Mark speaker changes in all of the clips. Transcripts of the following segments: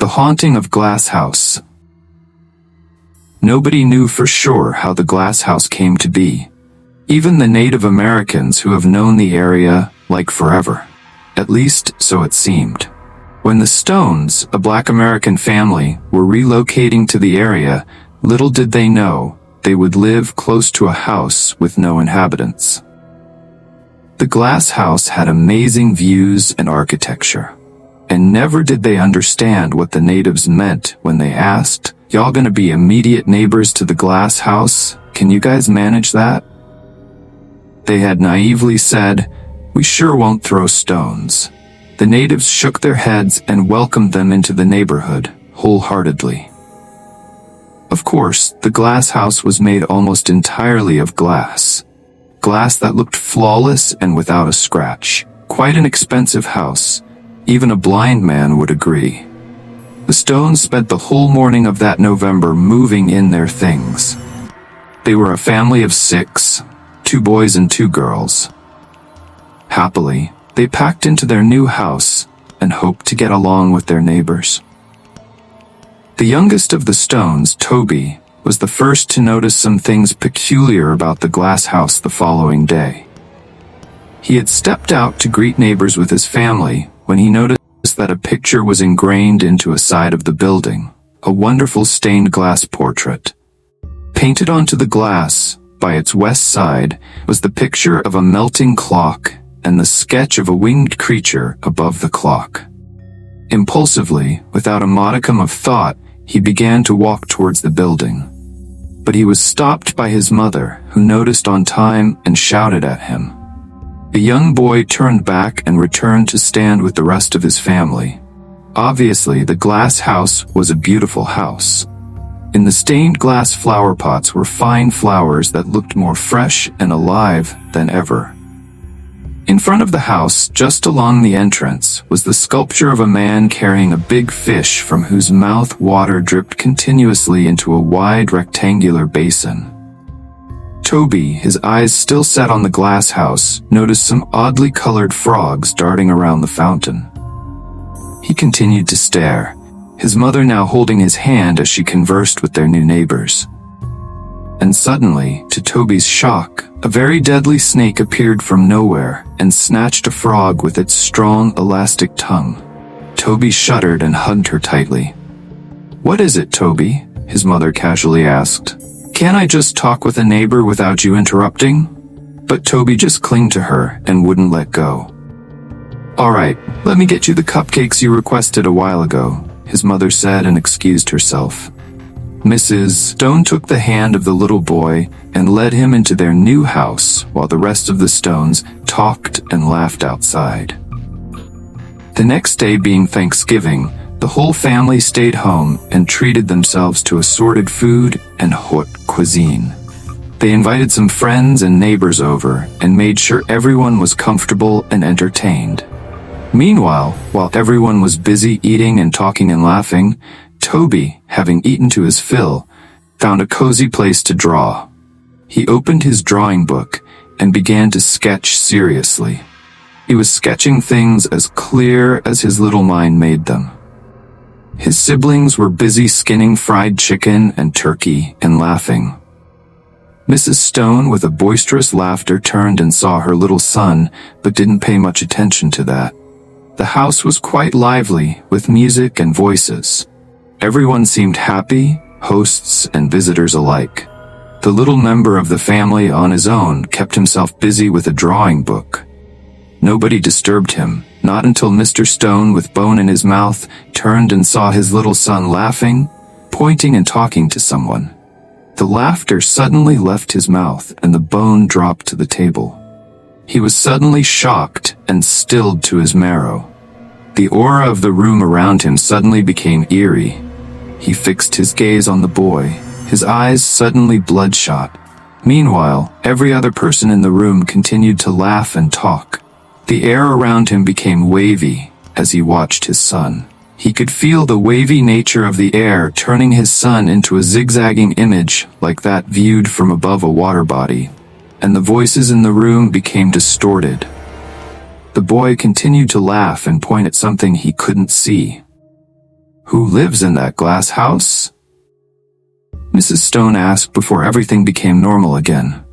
Speaker 1: The haunting of Glass House. Nobody knew for sure how the Glass House came to be. Even the Native Americans who have known the area like forever. At least, so it seemed. When the Stones, a Black American family, were relocating to the area, little did they know they would live close to a house with no inhabitants. The Glass House had amazing views and architecture. And never did they understand what the natives meant when they asked, "Y'all gonna be immediate neighbors to the Glass House? Can you guys manage that?" They had naively said, "We sure won't throw stones." The natives shook their heads and welcomed them into the neighborhood, wholeheartedly. Of course, the Glass House was made almost entirely of glass. Glass that looked flawless and without a scratch. Quite an expensive house. Even a blind man would agree. The Stones spent the whole morning of that November moving in their things. They were a family of 6, 2 boys and 2 girls. Happily, they packed into their new house and hoped to get along with their neighbors. The youngest of the Stones, Toby, was the first to notice some things peculiar about the Glass House the following day. He had stepped out to greet neighbors with his family when he noticed that a picture was ingrained into a side of the building, a wonderful stained glass portrait. Painted onto the glass, by its west side, was the picture of a melting clock and the sketch of a winged creature above the clock. Impulsively, without a modicum of thought, he began to walk towards the building. But he was stopped by his mother, who noticed on time and shouted at him. The young boy turned back and returned to stand with the rest of his family. Obviously, the Glass House was a beautiful house. In the stained glass flower pots were fine flowers that looked more fresh and alive than ever. In front of the house, just along the entrance, was the sculpture of a man carrying a big fish from whose mouth water dripped continuously into a wide rectangular basin. Toby, his eyes still set on the Glass House, noticed some oddly colored frogs darting around the fountain. He continued to stare, his mother now holding his hand as she conversed with their new neighbors. And suddenly, to Toby's shock, a very deadly snake appeared from nowhere and snatched a frog with its strong, elastic tongue. Toby shuddered and hugged her tightly. "What is it, Toby?" his mother casually asked. "Can't I just talk with a neighbor without you interrupting?" But Toby just clung to her and wouldn't let go. "All right, let me get you the cupcakes you requested a while ago," his mother said and excused herself. Mrs. Stone took the hand of the little boy and led him into their new house while the rest of the Stones talked and laughed outside. The next day being Thanksgiving, the whole family stayed home and treated themselves to assorted food and haute cuisine. They invited some friends and neighbors over and made sure everyone was comfortable and entertained. Meanwhile, while everyone was busy eating and talking and laughing, Toby, having eaten to his fill, found a cozy place to draw. He opened his drawing book and began to sketch seriously. He was sketching things as clear as his little mind made them. His siblings were busy skinning fried chicken and turkey and laughing. Mrs. Stone, with a boisterous laughter, turned and saw her little son, but didn't pay much attention to that. The house was quite lively, with music and voices. Everyone seemed happy, hosts and visitors alike. The little member of the family on his own kept himself busy with a drawing book. Nobody disturbed him, not until Mr. Stone, with bone in his mouth, turned and saw his little son laughing, pointing and talking to someone. The laughter suddenly left his mouth and the bone dropped to the table. He was suddenly shocked and stilled to his marrow. The aura of the room around him suddenly became eerie. He fixed his gaze on the boy, his eyes suddenly bloodshot. Meanwhile, every other person in the room continued to laugh and talk. The air around him became wavy as he watched his son. He could feel the wavy nature of the air turning his son into a zigzagging image like that viewed from above a water body, and the voices in the room became distorted. The boy continued to laugh and point at something he couldn't see. Who lives in that glass house? Mrs. Stone asked before everything became normal again.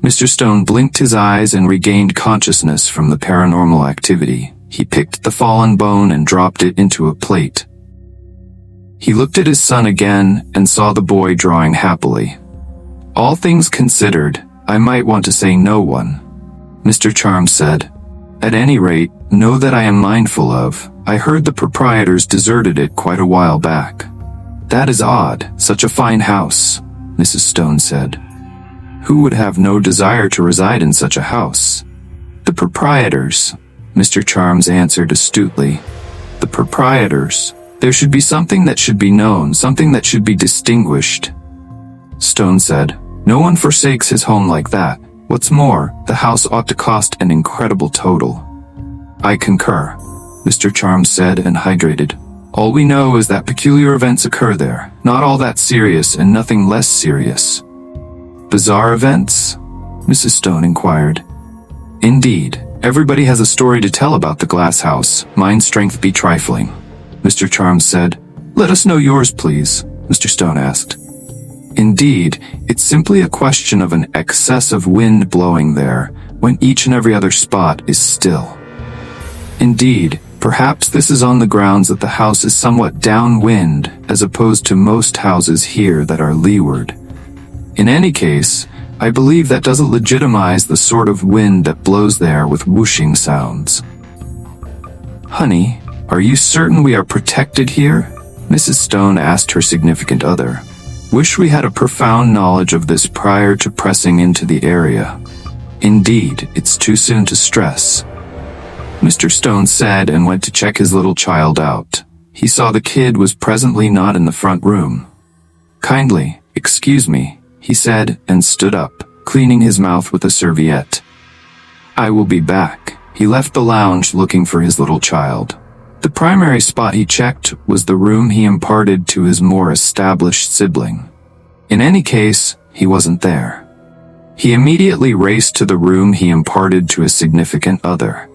Speaker 1: Mr. Stone blinked his eyes and regained consciousness from the paranormal activity. He picked the fallen bone and dropped it into a plate. He looked at his son again and saw the boy drawing happily. All things considered, I might want to say no one, Mr. Charms said. At any rate, know that I am mindful of. I heard the proprietors deserted it quite a while back. That is odd, such a fine house, Mrs. Stone said. Who would have no desire to reside in such a house? The proprietors, Mr. Charms answered astutely. The proprietors. There should be something that should be known, something that should be distinguished. Stone said, no one forsakes his home like that. What's more, the house ought to cost an incredible total. I concur, Mr. Charms said and hydrated. All we know is that peculiar events occur there, not all that serious and nothing less serious. Bizarre events? Mrs. Stone inquired. Indeed, everybody has a story to tell about the glass house, mine's strength be trifling. Mr. Charms said. Let us know yours, please, Mr. Stone asked. Indeed, it's simply a question of an excess of wind blowing there, when each and every other spot is still. Indeed, perhaps this is on the grounds that the house is somewhat downwind, as opposed to most houses here that are leeward. In any case, I believe that doesn't legitimize the sort of wind that blows there with whooshing sounds. Honey, are you certain we are protected here? Mrs. Stone asked her significant other. Wish we had a profound knowledge of this prior to pressing into the area. Indeed, it's too soon to stress. Mr. Stone said and went to check his little child out. He saw the kid was presently not in the front room. Kindly, excuse me, he said and stood up, cleaning his mouth with a serviette. I will be back. He left the lounge looking for his little child. The primary spot he checked was the room he imparted to his more established sibling. In any case, he wasn't there. He immediately raced to the room he imparted to his significant other.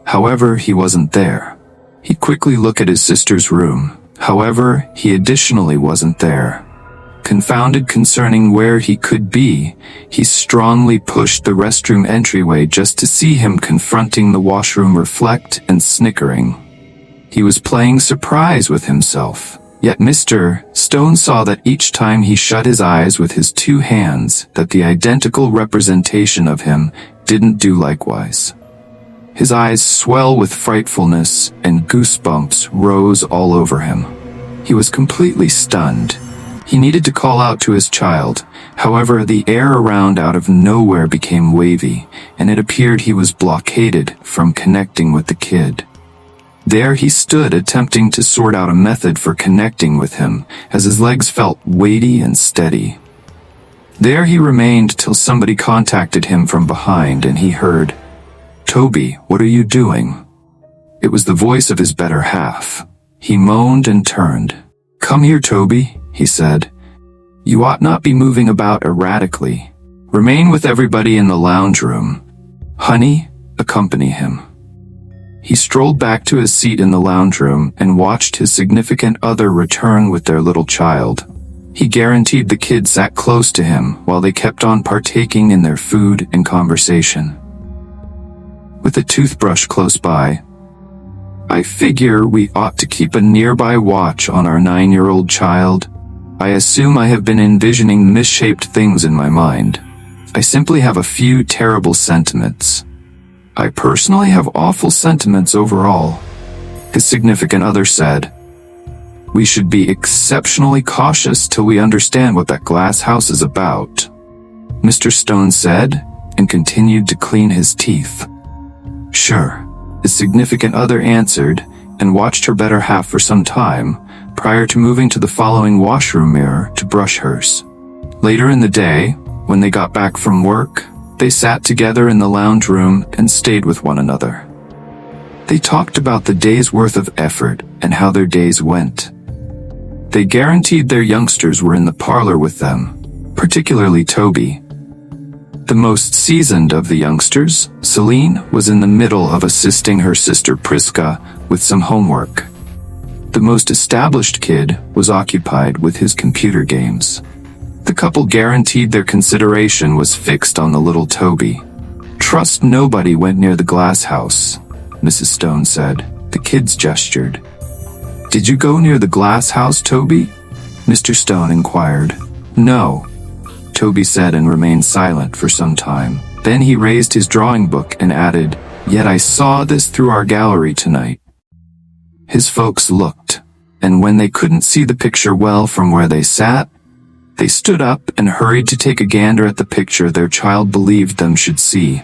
Speaker 1: However, he wasn't there. He quickly looked at his sister's room. However, he additionally wasn't there. Confounded concerning where he could be, he strongly pushed the restroom entryway just to see him confronting the washroom reflect and snickering. He was playing surprise with himself. Yet Mr. Stone saw that each time he shut his eyes with his two hands, that the identical representation of him didn't do likewise. His eyes swell with frightfulness, and goosebumps rose all over him. He was completely stunned. He needed to call out to his child. However, the air around out of nowhere became wavy, and it appeared he was blockaded from connecting with the kid. There he stood attempting to sort out a method for connecting with him, as his legs felt weighty and steady. There he remained till somebody contacted him from behind and he heard, "Toby, what are you doing?" It was the voice of his better half. He moaned and turned. "Come here, Toby," he said. "You ought not be moving about erratically. Remain with everybody in the lounge room. Honey, accompany him." He strolled back to his seat in the lounge room and watched his significant other return with their little child. He guaranteed the kid sat close to him while they kept on partaking in their food and conversation. With a toothbrush close by, "I figure we ought to keep a nearby watch on our 9-year-old child. I assume I have been envisioning misshaped things in my mind. I simply have a few terrible sentiments. I personally have awful sentiments overall," his significant other said. "We should be exceptionally cautious till we understand what that glass house is about," Mr. Stone said, and continued to clean his teeth. "Sure," his significant other answered, and watched her better half for some time, prior to moving to the following washroom mirror to brush hers. Later in the day, when they got back from work, they sat together in the lounge room and stayed with one another. They talked about the day's worth of effort and how their days went. They guaranteed their youngsters were in the parlor with them, particularly Toby. The most seasoned of the youngsters, Celine, was in the middle of assisting her sister Priska with some homework. The most established kid was occupied with his computer games. The couple guaranteed their consideration was fixed on the little Toby. Trust nobody went near the glass house, Mrs. Stone said. The kids gestured. Did you go near the glass house, Toby? Mr. Stone inquired. No, Toby said and remained silent for some time. Then he raised his drawing book and added, Yet I saw this through our gallery tonight. His folks looked, and when they couldn't see the picture well from where they sat, they stood up and hurried to take a gander at the picture their child believed them should see.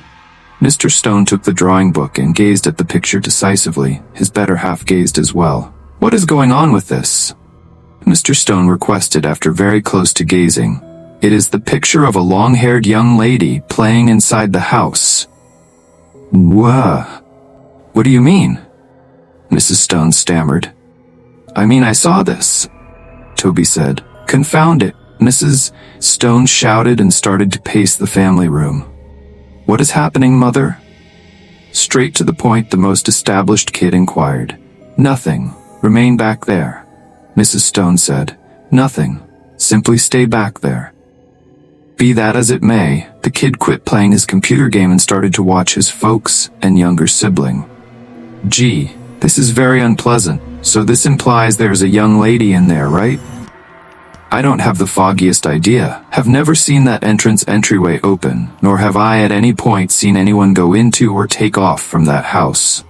Speaker 1: Mr. Stone took the drawing book and gazed at the picture decisively. His better half gazed as well. What is going on with this? Mr. Stone requested after very close to gazing. It is the picture of a long-haired young lady playing inside the house. What do you mean? Mrs. Stone stammered. I mean, I saw this, Toby said. Confound it, Mrs. Stone shouted and started to pace the family room. What is happening, Mother? Straight to the point, the most established kid inquired. Nothing. Remain back there, Mrs. Stone said. Nothing. Simply stay back there. Be that as it may, the kid quit playing his computer game and started to watch his folks and younger sibling. Gee, this is very unpleasant. So this implies there's a young lady in there, right? I don't have the foggiest idea. Have never seen that entryway open, nor have I at any point seen anyone go into or take off from that house.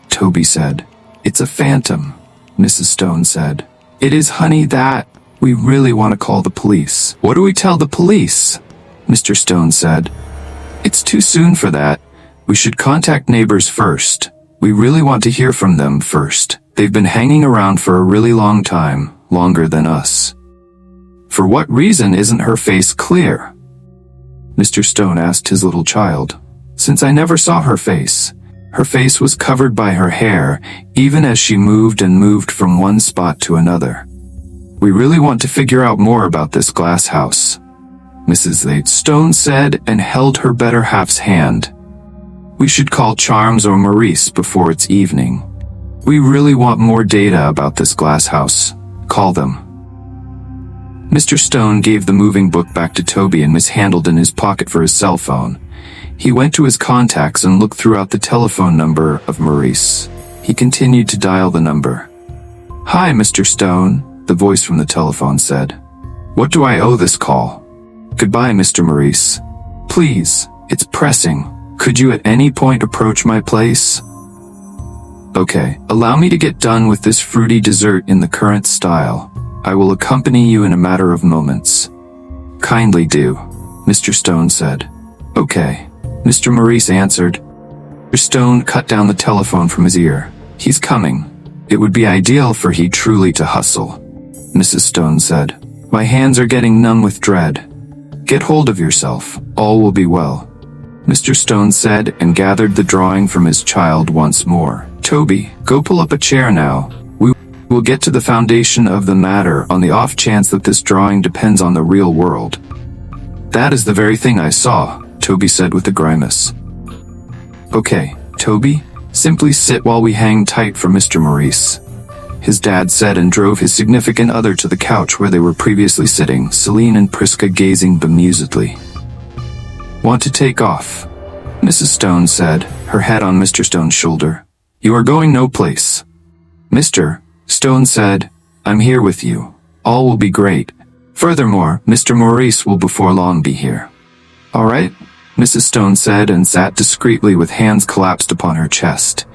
Speaker 1: Toby said. It's a phantom, Mrs. Stone said. It is, honey, that. We really want to call the police. What do we tell the police? Mr. Stone said. It's too soon for that. We should contact neighbors first. We really want to hear from them first. They've been hanging around for a really long time, longer than us. For what reason isn't her face clear? Mr. Stone asked his little child. Since I never saw her face. Her face was covered by her hair, even as she moved and moved from one spot to another. We really want to figure out more about this glass house, Mrs. Stone said and held her better half's hand. We should call Charms or Maurice before it's evening. We really want more data about this glass house. Call them. Mr. Stone gave the moving book back to Toby and mishandled in his pocket for his cell phone. He went to his contacts and looked throughout the telephone number of Maurice. He continued to dial the number. Hi, Mr. Stone, the voice from the telephone said. What do I owe this call? Goodbye, Mr. Maurice. Please, it's pressing. Could you at any point approach my place? Okay, allow me to get done with this fruity dessert in the current style. I will accompany you in a matter of moments. Kindly do, Mr. Stone said. Okay, Mr. Maurice answered. Mr. Stone cut down the telephone from his ear. He's coming. It would be ideal for he truly to hustle, Mrs. Stone said. My hands are getting numb with dread. Get hold of yourself. All will be well, Mr. Stone said and gathered the drawing from his child once more. Toby, go pull up a chair now. We will get to the foundation of the matter on the off chance that this drawing depends on the real world. That is the very thing I saw, Toby said with a grimace. Okay, Toby, simply sit while we hang tight for Mr. Maurice, his dad said and drove his significant other to the couch where they were previously sitting, Celine and Priska gazing bemusedly. Want to take off? Mrs. Stone said, her head on Mr. Stone's shoulder. You are going no place. Mr. Stone said, I'm here with you. All will be great. Furthermore, Mr. Maurice will before long be here. All right, Mrs. Stone said and sat discreetly with hands collapsed upon her chest.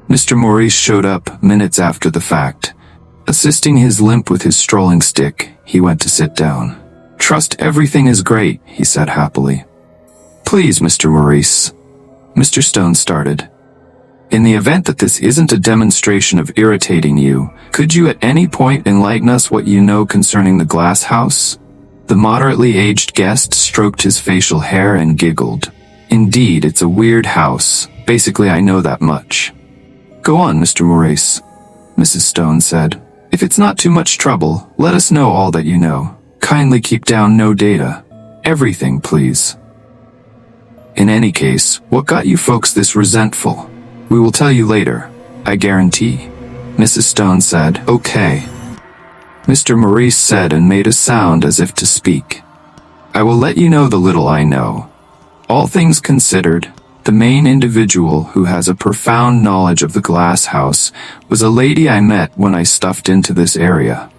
Speaker 1: Mr. Maurice showed up minutes after the fact. Assisting his limp with his strolling stick, he went to sit down. Trust everything is great, he said happily. Please, Mr. Maurice. Mr. Stone started. In the event that this isn't a demonstration of irritating you, could you at any point enlighten us what you know concerning the glass house? The moderately aged guest stroked his facial hair and giggled. Indeed, it's a weird house. Basically, I know that much. Go on, Mr. Maurice, Mrs. Stone said. If it's not too much trouble, let us know all that you know. Kindly keep down no data. Everything, please. In any case, what got you folks this resentful? We will tell you later, I guarantee. Mrs. Stone said. "Okay." Mr. Maurice said and made a sound as if to speak. "I will let you know the little I know. All things considered, the main individual who has a profound knowledge of the glass house was a lady I met when I stuffed into this area.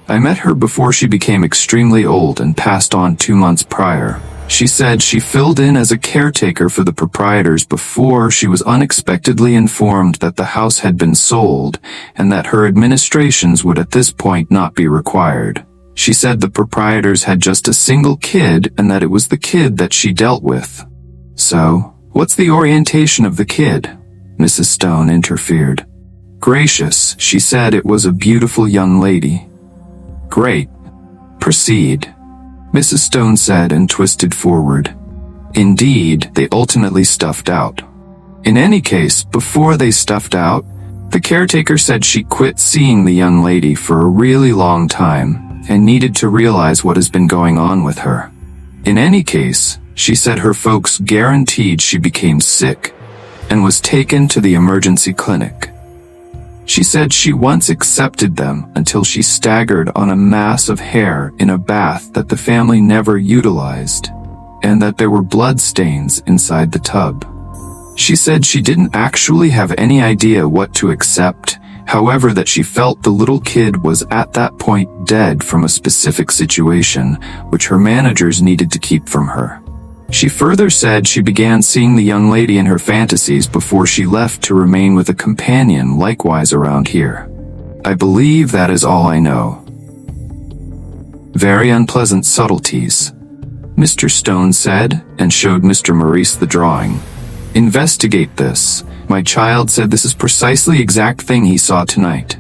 Speaker 1: I met her before she became extremely old and passed on 2 months prior. She said she filled in as a caretaker for the proprietors before she was unexpectedly informed that the house had been sold and that her administrations would at this point not be required. She said the proprietors had just a single kid and that it was the kid that she dealt with." "So, what's the orientation of the kid?" Mrs. Stone interfered. "Gracious, she said it was a beautiful young lady." "Great. Proceed," Mrs. Stone said and twisted forward. "Indeed, they ultimately stuffed out. In any case, before they stuffed out, the caretaker said she quit seeing the young lady for a really long time and needed to realize what has been going on with her. In any case, she said her folks guaranteed she became sick and was taken to the emergency clinic. She said she once accepted them until she staggered on a mass of hair in a bath that the family never utilized, and that there were blood stains inside the tub. She said she didn't actually have any idea what to accept, however that she felt the little kid was at that point dead from a specific situation, which her managers needed to keep from her. She further said she began seeing the young lady in her fantasies before she left to remain with a companion likewise around here. I believe that is all I know." "Very unpleasant subtleties," Mr. Stone said, and showed Mr. Maurice the drawing. "Investigate this. My child said this is precisely the exact thing he saw tonight."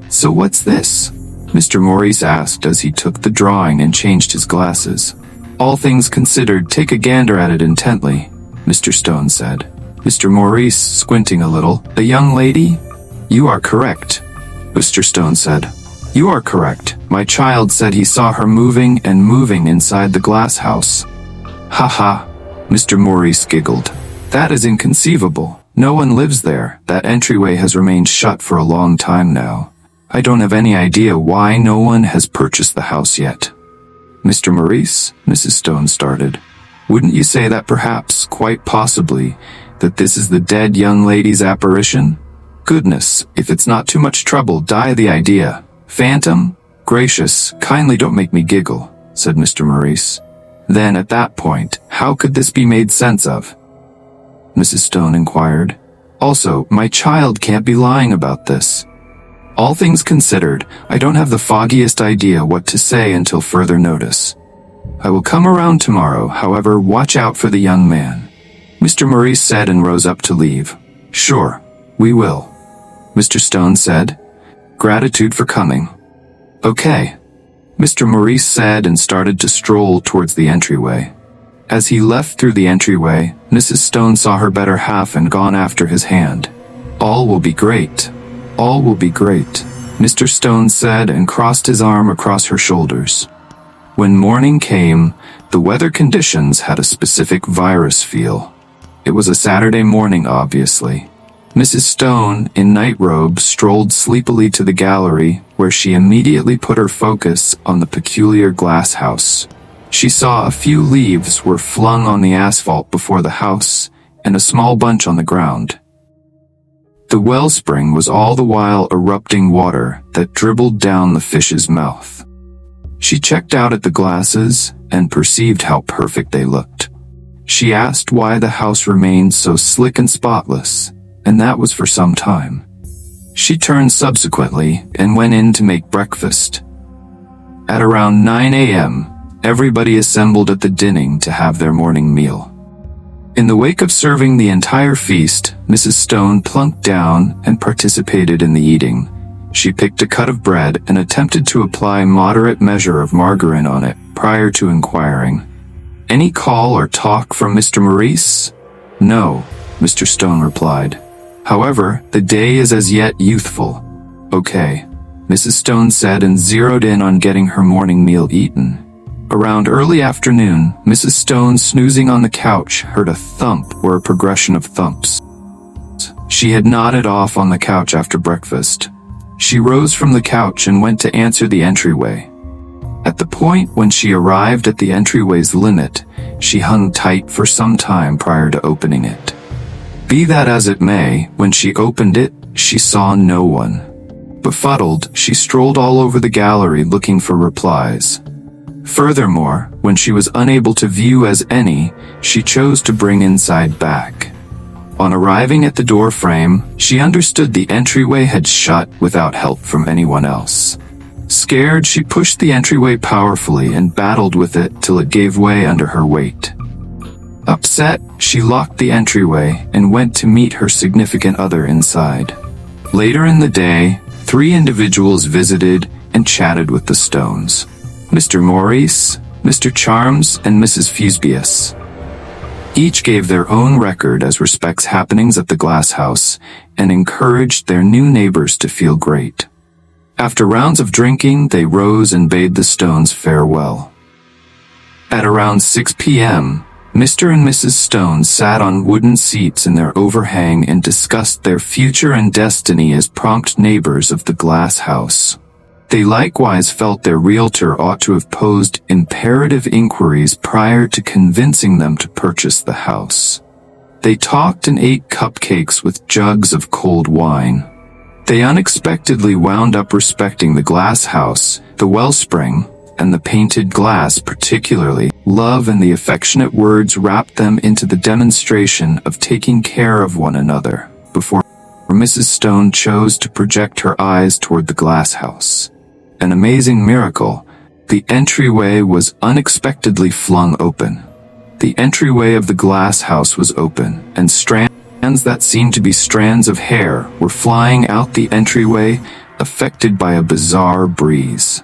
Speaker 1: "So what's this?" Mr. Maurice asked as he took the drawing and changed his glasses. "All things considered, take a gander at it intently," Mr. Stone said. Mr. Maurice, squinting a little. "A young lady?" "You are correct," Mr. Stone said. "You are correct. My child said he saw her moving and moving inside the glass house." "Ha ha," Mr. Maurice giggled. "That is inconceivable. No one lives there. That entryway has remained shut for a long time now. I don't have any idea why no one has purchased the house yet." "Mr. Maurice," Mrs. Stone started, "wouldn't you say that perhaps, quite possibly, that this is the dead young lady's apparition? Goodness, if it's not too much trouble, die the idea. Phantom? Gracious, kindly don't make me giggle," said Mr. Maurice. "Then at that point, how could this be made sense of?" Mrs. Stone inquired. "Also, my child can't be lying about this. All things considered, I don't have the foggiest idea what to say until further notice. I will come around tomorrow, however, watch out for the young man," Mr. Maurice said and rose up to leave. "Sure, we will," Mr. Stone said. "Gratitude for coming." "Okay," Mr. Maurice said and started to stroll towards the entryway. As he left through the entryway, Mrs. Stone saw her better half and gone after his hand. "All will be great. All will be great," Mr. Stone said and crossed his arm across her shoulders. When morning came, the weather conditions had a specific virus feel. It was a Saturday morning, obviously. Mrs. Stone, in night robe, strolled sleepily to the gallery, where she immediately put her focus on the peculiar glass house. She saw a few leaves were flung on the asphalt before the house, and a small bunch on the ground. The wellspring was all the while erupting water that dribbled down the fish's mouth. She checked out at the glasses and perceived how perfect they looked. She asked why the house remained so slick and spotless, and that was for some time. She turned subsequently and went in to make breakfast. At around 9 a.m., everybody assembled at the dining to have their morning meal. In the wake of serving the entire feast, Mrs. Stone plunked down and participated in the eating. She picked a cut of bread and attempted to apply moderate measure of margarine on it prior to inquiring, "Any call or talk from Mr. Maurice?" "No," Mr. Stone replied. "However, the day is as yet youthful." "Okay," Mrs. Stone said and zeroed in on getting her morning meal eaten. Around early afternoon, Mrs. Stone, snoozing on the couch, heard a thump or a progression of thumps. She had nodded off on the couch after breakfast. She rose from the couch and went to answer the entryway. At the point when she arrived at the entryway's limit, she hung tight for some time prior to opening it. Be that as it may, when she opened it, she saw no one. Befuddled, she strolled all over the gallery looking for replies. Furthermore, when she was unable to view as any, she chose to bring inside back. On arriving at the door frame, she understood the entryway had shut without help from anyone else. Scared, she pushed the entryway powerfully and battled with it till it gave way under her weight. Upset, she locked the entryway and went to meet her significant other inside. Later in the day, 3 individuals visited and chatted with the Stones: Mr. Maurice, Mr. Charms, and Mrs. Fusebius. Each gave their own record as respects happenings at the glass house and encouraged their new neighbors to feel great. After rounds of drinking, they rose and bade the Stones farewell. At around 6 p.m., Mr. and Mrs. Stone sat on wooden seats in their overhang and discussed their future and destiny as prompt neighbors of the glass house. They likewise felt their realtor ought to have posed imperative inquiries prior to convincing them to purchase the house. They talked and ate cupcakes with jugs of cold wine. They unexpectedly wound up respecting the glass house, the wellspring, and the painted glass particularly. Love and the affectionate words wrapped them into the demonstration of taking care of one another, before Mrs. Stone chose to project her eyes toward the glass house. An amazing miracle, the entryway was unexpectedly flung open. The entryway of the glass house was open, and strands that seemed to be strands of hair were flying out the entryway, affected by a bizarre breeze.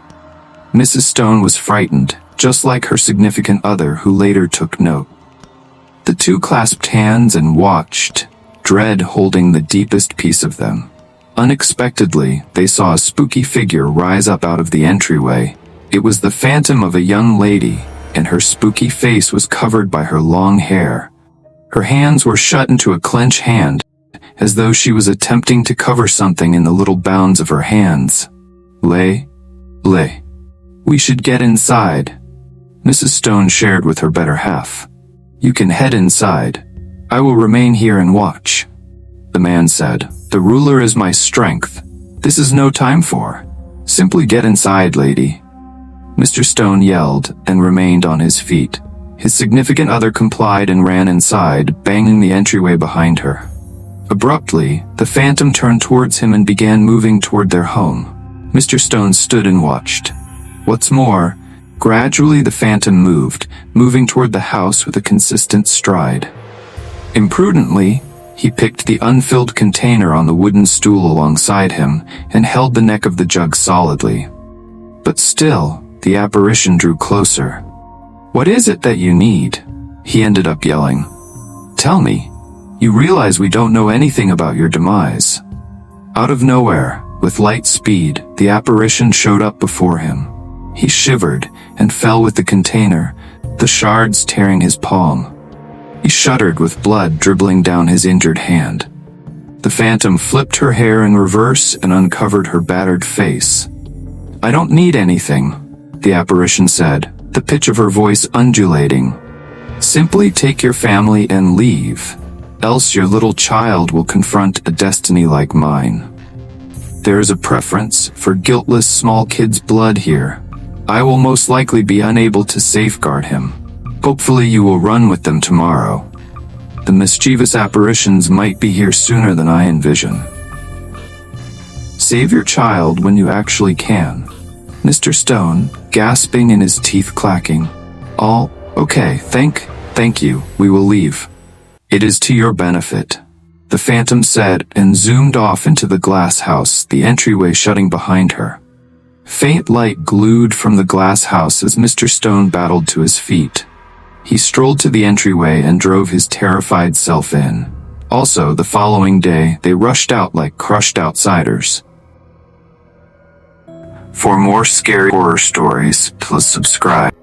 Speaker 1: Mrs. Stone was frightened, just like her significant other, who later took note. The 2 clasped hands and watched, dread holding the deepest piece of them. Unexpectedly, they saw a spooky figure rise up out of the entryway. It was the phantom of a young lady, and her spooky face was covered by her long hair. Her hands were shut into a clenched hand, as though she was attempting to cover something in the little bounds of her hands. Lay. We should get inside, Mrs. Stone shared with her better half. You can head inside. I will remain here and watch. The man said, The ruler is my strength. This is no time for. Simply get inside, lady. Mr. Stone yelled and remained on his feet. His significant other complied and ran inside, banging the entryway behind her. Abruptly, the phantom turned towards him and began moving toward their home. Mr. Stone stood and watched. What's more, gradually the phantom moved, moving toward the house with a consistent stride. Imprudently, he picked the unfilled container on the wooden stool alongside him and held the neck of the jug solidly. But still, the apparition drew closer. What is it that you need? He ended up yelling. Tell me. You realize we don't know anything about your demise. Out of nowhere, with light speed, the apparition showed up before him. He shivered and fell with the container, the shards tearing his palm. He shuddered with blood dribbling down his injured hand. The phantom flipped her hair in reverse and uncovered her battered face. I don't need anything, the apparition said, the pitch of her voice undulating. Simply take your family and leave, else your little child will confront a destiny like mine. There is a preference for guiltless small kids' blood here. I will most likely be unable to safeguard him. Hopefully you will run with them tomorrow. The mischievous apparitions might be here sooner than I envision. Save your child when you actually can. Mr. Stone, gasping and his teeth clacking. All, okay, thank you, we will leave. It is to your benefit, the phantom said and zoomed off into the glass house, the entryway shutting behind her. Faint light glued from the glass house as Mr. Stone battled to his feet. He strolled to the entryway and drove his terrified self in. Also, the following day, they rushed out like crushed outsiders. For more scary horror stories, please subscribe.